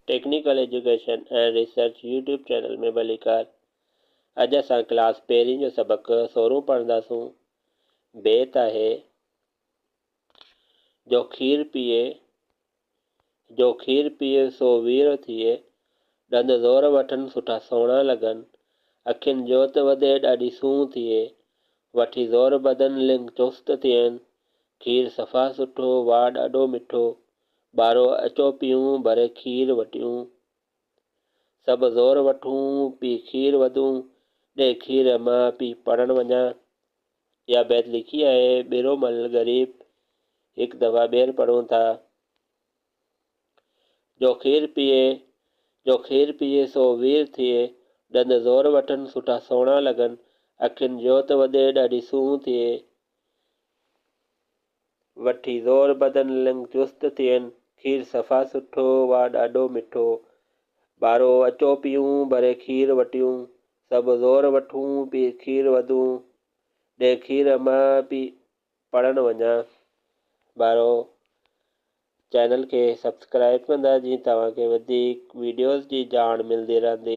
Technical education and research YouTube channel में भलीकार। अज असां क्लास पहिरीं जो सबक 16 पढ़ंदासूं। बेत आहे जो खीर पिए सो वीर थिए, ॾंद ज़ोर वठनि सुठा सोणा लॻनि, अखियुनि जोत वधे ॾाढी सूंह थिए, वठी ज़ोर बदन लिंग चुस्त थियनि, खीर सफ़ा सुठो वाह ॾाढो मिठो, ॿारो अचो पियूं भरे खीर वटियूं, सभु ज़ोर वठूं पी खीर वधूं, ॾे खीर मां पी पढ़ण वञा। या बैत लिखी आहे बिरोमल गरीब। एक दफ़ा ॿेर पढ़ूं था। जो खीर पिए सो वीर थिए, ॾंद ज़ोर वठनि सुठा सोणा लॻनि, अखियुनि जोत वधे ॾाढी सूंह थिए, वठी ज़ोर बदन लिंग चुस्त थियनि, खीर सफ़ा सुठो वाह ॾाढो मिठो, ॿारो अचो पियूं भरे खीर वटियूं, सभु ज़ोर वठूं पी खीर वधूं, ॾे खीर मां पी पढ़ण वञा। ॿारो चैनल के सब्सक्राइब कंदा जीअं तव्हांखे वधीक वीडियोज़ जी ॼाण मिलंदी रहंदी।